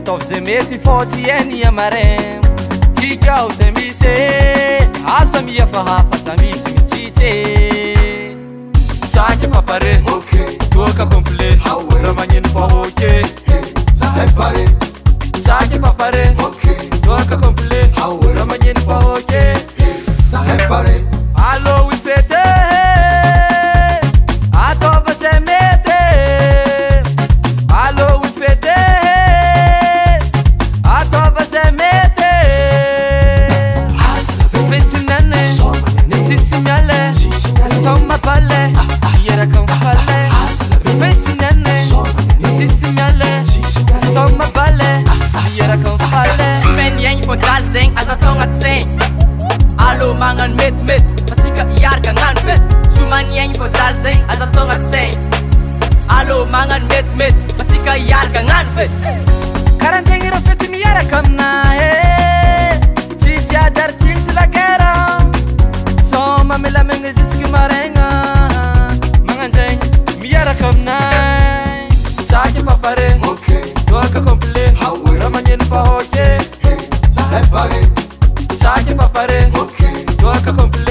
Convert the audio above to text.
atov zemeti foti eni amarem Kikau zemise Asami afahafa samisi mitite Take papare Tuoka komple Ramanyen fahoke Take papare Tuoka komple Ramanyen fahoke Allo we fete Atova zemete Allo we fete Atova zemete Fetinane Nitsisinyale Soma pale Yera kamfale Fetinane Nitsisinyale Soma pale Yera kamfale Sumen yang podal zeng azatongat zeng Alo mangan met Patika iyar kangan fet Suman yang podal zeng azatongat zeng Alo mangan met Patika iyar kangan fet Karantengira fetimi yara kamna Tis yadar tis la gera Soma mila mengeziski marenga Manganjeng mi yara kamna Take papare Tuaka komple Ramanyen fahoke Take papare Tuaka komple